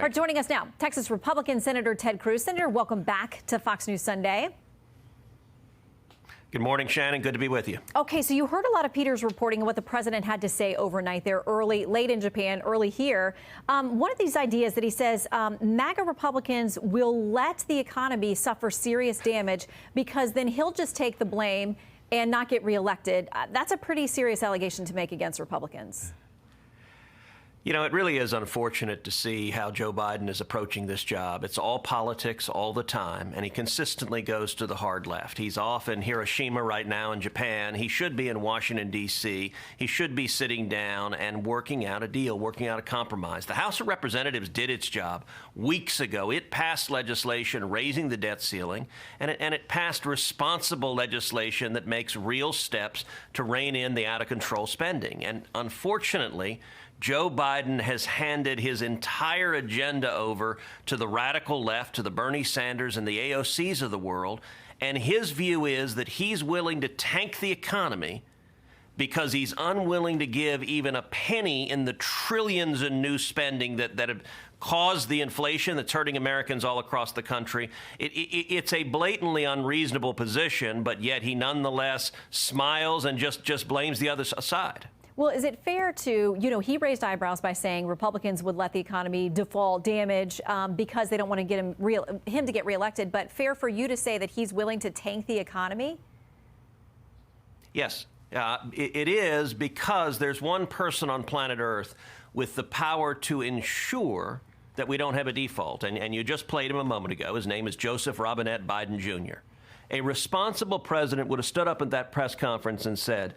All right, joining us now, Texas Republican Senator Ted Cruz. Senator, welcome back to Fox News Sunday. Good morning, Shannon. Good to be with you. Okay, so you heard a lot of Peter's reporting on what the president had to say overnight there, late in Japan, early here. One of these ideas that he says MAGA Republicans will let the economy suffer serious damage because then he'll just take the blame and not get reelected. That's a pretty serious allegation to make against Republicans. You know, it really is unfortunate to see how Joe Biden is approaching this job. It's all politics all the time, and he consistently goes to the hard left. He's off in Hiroshima right now in Japan. He should be in Washington, D.C. He should be sitting down and working out a deal, working out a compromise. The House of Representatives did its job weeks ago. It passed legislation raising the debt ceiling, and it passed responsible legislation that makes real steps to rein in the out-of-control spending. And unfortunately, Joe Biden has handed his entire agenda over to the radical left, to the Bernie Sanders and the AOCs of the world. And his view is that he's willing to tank the economy because he's unwilling to give even a penny in the trillions in new spending that have caused the inflation that's hurting Americans all across the country. It's a blatantly unreasonable position, but yet he nonetheless smiles and just blames the other side. Well, is it fair to, he raised eyebrows by saying Republicans would let the economy default damage because they don't want to get him to get reelected, but fair for you to say that he's willing to tank the economy? Yes, it is, because there's one person on planet Earth with the power to ensure that we don't have a default. And you just played him a moment ago. His name is Joseph Robinette Biden Jr. A responsible president would have stood up at that press conference and said,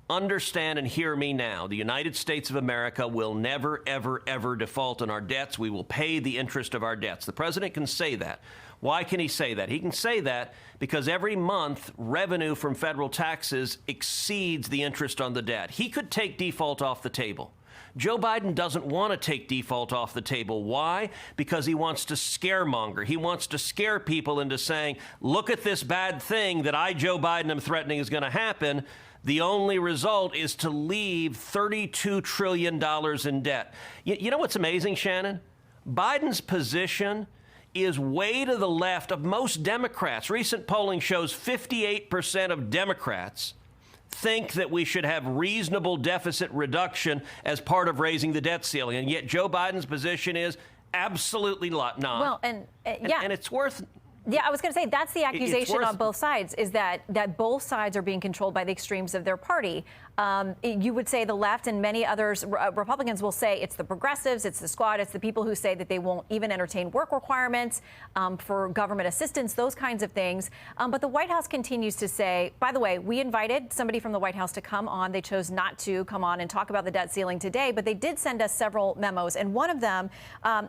"Understand and hear me now. The United States of America will never, ever, ever default on our debts. We will pay the interest of our debts." The president can say that. Why can he say that? He can say that because every month revenue from federal taxes exceeds the interest on the debt. He could take default off the table. Joe Biden doesn't want to take default off the table. Why? Because he wants to scaremonger. He wants to scare people into saying, look at this bad thing that I, Joe Biden, am threatening is going to happen. The only result is to leave $32 trillion in debt. You know what's amazing, Shannon? Biden's position is way to the left of most Democrats. Recent polling shows 58% of Democrats think that we should have reasonable deficit reduction as part of raising the debt ceiling. And yet Joe Biden's position is absolutely not. Well, and it's worth... Yeah, I was going to say that's the accusation on both sides, is that both sides are being controlled by the extremes of their party. You would say the left and many others, Republicans will say it's the progressives, it's the squad, it's the people who say that they won't even entertain work requirements for government assistance, those kinds of things. But the White House continues to say, by the way, we invited somebody from the White House to come on. They chose not to come on and talk about the debt ceiling today, but they did send us several memos. And one of them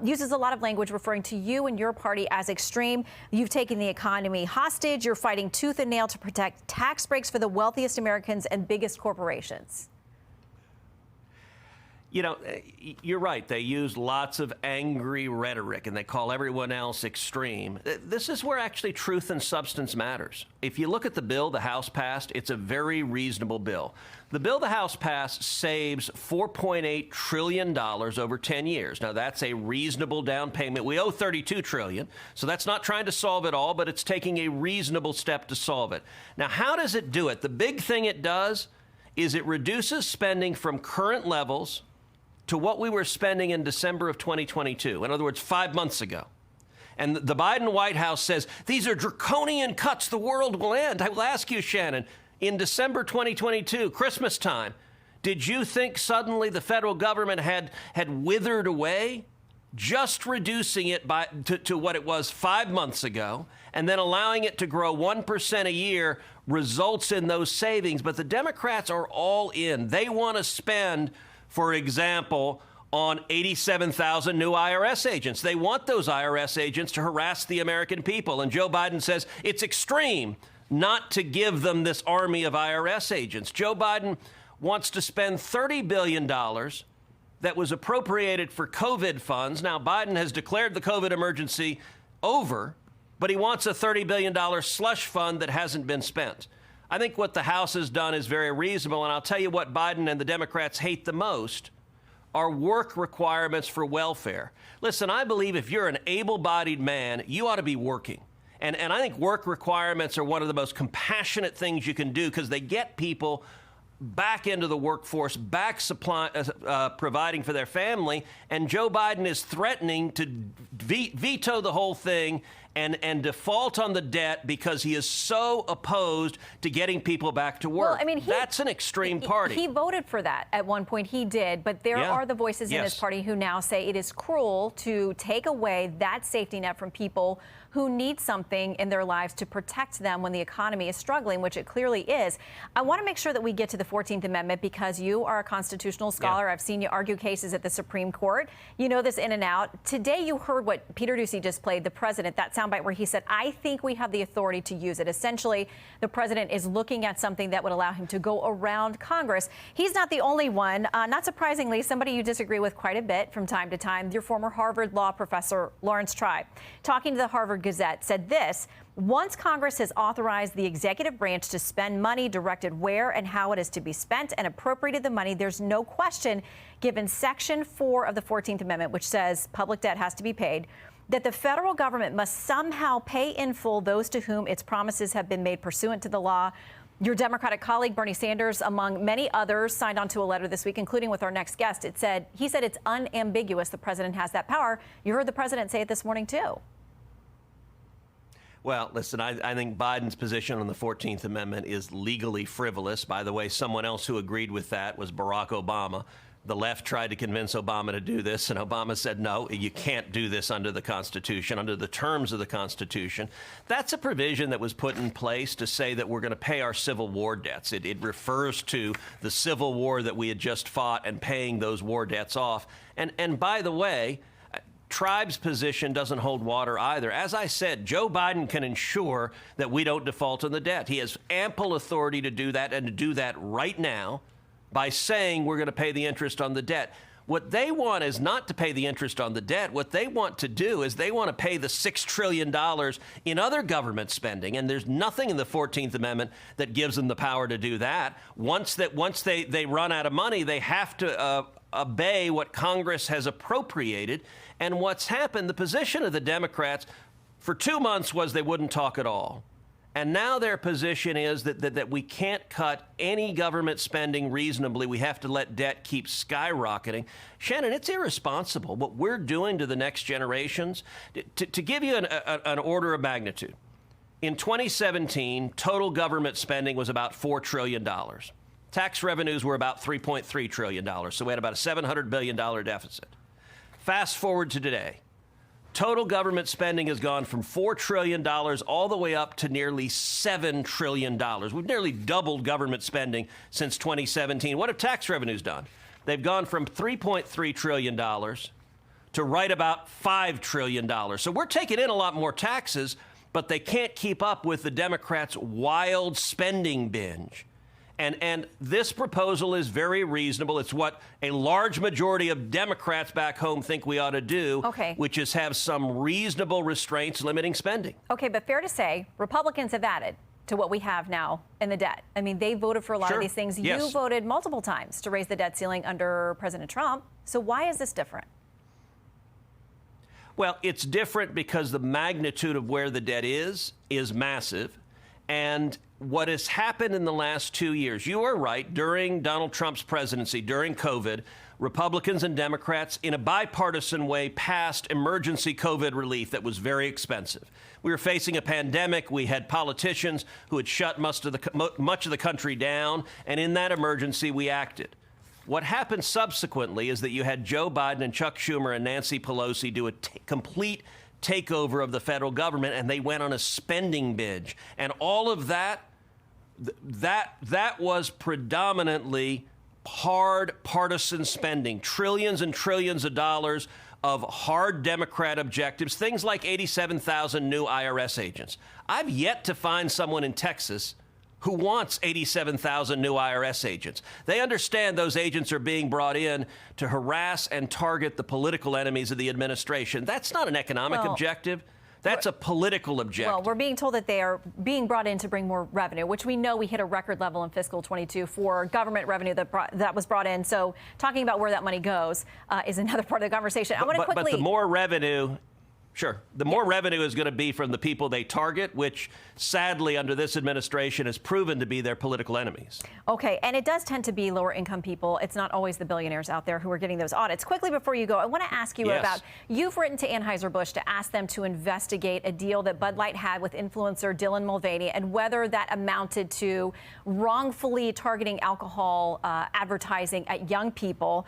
uses a lot of language referring to you and your party as extreme. You've taken the economy hostage. You're fighting tooth and nail to protect tax breaks for the wealthiest Americans and biggest corporations. You know, you're right. They use lots of angry rhetoric, and they call everyone else extreme. This is where actually truth and substance matters. If you look at the bill the House passed, it's a very reasonable bill. The bill the House passed saves $4.8 trillion over 10 years. Now, that's a reasonable down payment. We owe $32 trillion, so that's not trying to solve it all, but it's taking a reasonable step to solve it. Now, how does it do it? The big thing it does is it reduces spending from current levels to what we were spending in December of 2022. In other words, 5 months ago. And the Biden White House says, these are draconian cuts, the world will end. I will ask you, Shannon, in December 2022, Christmas time, did you think suddenly the federal government had withered away? Just reducing it to what it was 5 months ago and then allowing it to grow 1% a year results in those savings. But the Democrats are all in. They want to spend, for example, on 87,000 new IRS agents. They want those IRS agents to harass the American people. And Joe Biden says it's extreme not to give them this army of IRS agents. Joe Biden wants to spend $30 billion that was appropriated for COVID funds. Now, Biden has declared the COVID emergency over, but he wants a $30 billion slush fund that hasn't been spent. I think what the House has done is very reasonable, and I'll tell you what Biden and the Democrats hate the most are work requirements for welfare. Listen, I believe if you're an able-bodied man, you ought to be working. And I think work requirements are one of the most compassionate things you can do because they get people back into the workforce, back providing for their family. And Joe Biden is threatening to veto the whole thing and default on the debt because he is so opposed to getting people back to work. Well, I mean, that's an extreme party. He voted for that at one point. He did. But there are the voices in his party who now say it is cruel to take away that safety net from people who need something in their lives to protect them when the economy is struggling, which it clearly is. I want to make sure that we get to the 14th Amendment because you are a constitutional scholar. I've seen you argue cases at the Supreme Court. You know this in and out. Today you heard what Peter Doocy just played, the president, that soundbite where he said, I think we have the authority to use it. Essentially, the president is looking at something that would allow him to go around Congress. He's not the only one. Not surprisingly, somebody you disagree with quite a bit from time to time, your former Harvard law professor, Lawrence Tribe, talking to the Harvard Gazette, said this: once Congress has authorized the executive branch to spend money, directed where and how it is to be spent, and appropriated the money, there's no question, given Section 4 of the 14th Amendment, which says public debt has to be paid, that the federal government must somehow pay in full those to whom its promises have been made pursuant to the law. Your Democratic colleague, Bernie Sanders, among many others, signed on to a letter this week, including with our next guest. He said it's unambiguous the president has that power. You heard the president say it this morning, too. Well, listen, I think Biden's position on the 14th Amendment is legally frivolous. By the way, someone else who agreed with that was Barack Obama. The left tried to convince Obama to do this, and Obama said, no, you can't do this under the Constitution, under the terms of the Constitution. That's a provision that was put in place to say that we're going to pay our Civil War debts. It refers to the Civil War that we had just fought and paying those war debts off. And by the way, Tribe's position doesn't hold water either. As I said, Joe Biden can ensure that we don't default on the debt. He has ample authority to do that and to do that right now by saying we're going to pay the interest on the debt. What they want is not to pay the interest on the debt. What they want to do is they want to pay the $6 trillion in other government spending. And there's nothing in the 14th Amendment that gives them the power to do that. Once they run out of money, they have to obey what Congress has appropriated. And what's happened, the position of the Democrats for 2 months was they wouldn't talk at all. And now their position is that we can't cut any government spending reasonably. We have to let debt keep skyrocketing. Shannon, it's irresponsible what we're doing to the next generations. To give you an order of magnitude, in 2017, total government spending was about $4 trillion. Tax revenues were about $3.3 trillion. So we had about a $700 billion deficit. Fast forward to today. Total government spending has gone from $4 trillion all the way up to nearly $7 trillion. We've nearly doubled government spending since 2017. What have tax revenues done? They've gone from $3.3 trillion to right about $5 trillion. So we're taking in a lot more taxes, but they can't keep up with the Democrats' wild spending binge. And this proposal is very reasonable. It's what a large majority of Democrats back home think we ought to do, which is have some reasonable restraints limiting spending. Okay, but fair to say, Republicans have added to what we have now in the debt. I mean, they voted for a lot of these things. Yes. You voted multiple times to raise the debt ceiling under President Trump. So why is this different? Well, it's different because the magnitude of where the debt is massive. And what has happened in the last 2 years, you are right, during Donald Trump's presidency, during COVID, Republicans and Democrats in a bipartisan way passed emergency COVID relief that was very expensive. We were facing a pandemic. We had politicians who had shut much of the country down. And in that emergency, we acted. What happened subsequently is that you had Joe Biden and Chuck Schumer and Nancy Pelosi do a complete takeover of the federal government, and they went on a spending binge. And all of that was predominantly hard partisan spending, trillions and trillions of dollars of hard Democrat objectives, things like 87,000 new IRS agents. I've yet to find someone in Texas who wants 87,000 new IRS agents. They understand those agents are being brought in to harass and target the political enemies of the administration. That's not an economic objective. That's a political objective. Well, we're being told that they are being brought in to bring more revenue, which we know we hit a record level in fiscal 22 for government revenue that was brought in. So talking about where that money goes is another part of the conversation. I want to quickly. But the more revenue. Sure. The more revenue is going to be from the people they target, which sadly under this administration has proven to be their political enemies. Okay. And it does tend to be lower income people. It's not always the billionaires out there who are getting those audits. Quickly before you go, I want to ask you about, you've written to Anheuser-Busch to ask them to investigate a deal that Bud Light had with influencer Dylan Mulvaney and whether that amounted to wrongfully targeting alcohol advertising at young people.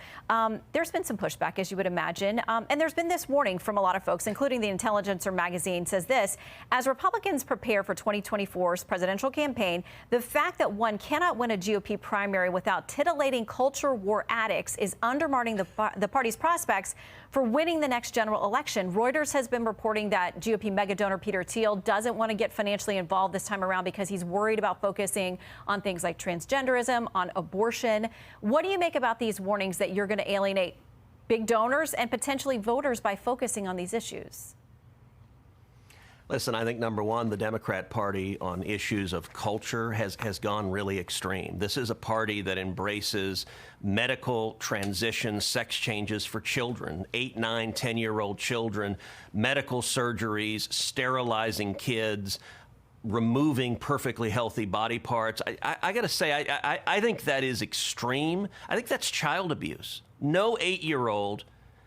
There's been some pushback, as you would imagine. And there's been this warning from a lot of folks, including the Intelligencer magazine, says this: as Republicans prepare for 2024's presidential campaign, the fact that one cannot win a GOP primary without titillating culture war addicts is undermining the party's prospects for winning the next general election. Reuters has been reporting that GOP mega donor Peter Thiel doesn't want to get financially involved this time around because he's worried about focusing on things like transgenderism, on abortion. What do you make about these warnings that you're going to alienate big donors and potentially voters by focusing on these issues? Listen, I think number one, the Democrat Party on issues of culture has gone really extreme. This is a party that embraces medical transitions, sex changes for children, 8, 9, 10-year-old children, medical surgeries, sterilizing kids, removing perfectly healthy body parts. I got to say, I think that is extreme. I think that's child abuse. No 8-year-old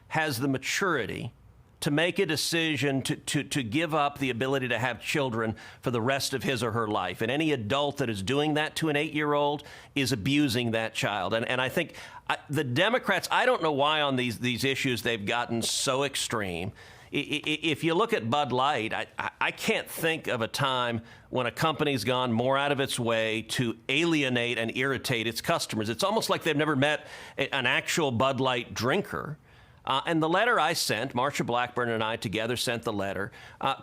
has the maturity to make a decision to give up the ability to have children for the rest of his or her life. And any adult that is doing that to an 8-year-old is abusing that child. And I think the Democrats, I don't know why on these issues they've gotten so extreme. If you look at Bud Light, I can't think of a time when a company's gone more out of its way to alienate and irritate its customers. It's almost like they've never met an actual Bud Light drinker. And the letter I sent, Marsha Blackburn and I together sent the letter,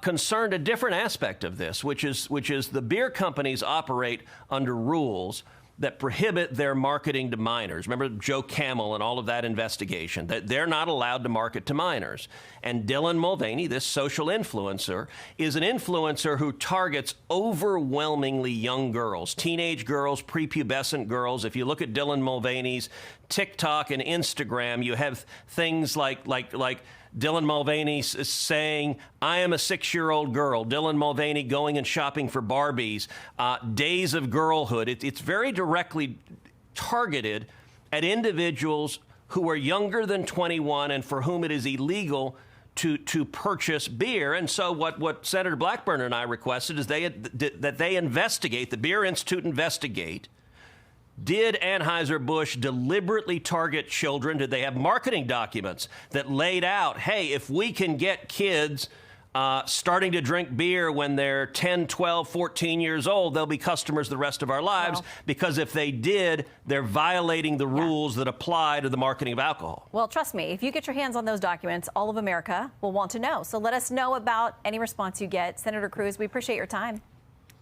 concerned a different aspect of this, which is the beer companies operate under rules that prohibit their marketing to minors. Remember Joe Camel and all of that investigation, that they're not allowed to market to minors. And Dylan Mulvaney, this social influencer, is an influencer who targets overwhelmingly young girls, teenage girls, prepubescent girls. If you look at Dylan Mulvaney's TikTok and Instagram, you have things like Dylan Mulvaney saying, I am a 6-year-old girl. Dylan Mulvaney going and shopping for Barbies. Days of girlhood. It's very directly targeted at individuals who are younger than 21 and for whom it is illegal to purchase beer. And so what Senator Blackburn and I requested is that they investigate, the Beer Institute investigate, did Anheuser-Busch deliberately target children? Did they have marketing documents that laid out, hey, if we can get kids starting to drink beer when they're 10, 12, 14 years old, they'll be customers the rest of our lives, because if they did, they're violating the rules that apply to the marketing of alcohol. Well, trust me, if you get your hands on those documents, all of America will want to know. So let us know about any response you get. Senator Cruz, we appreciate your time.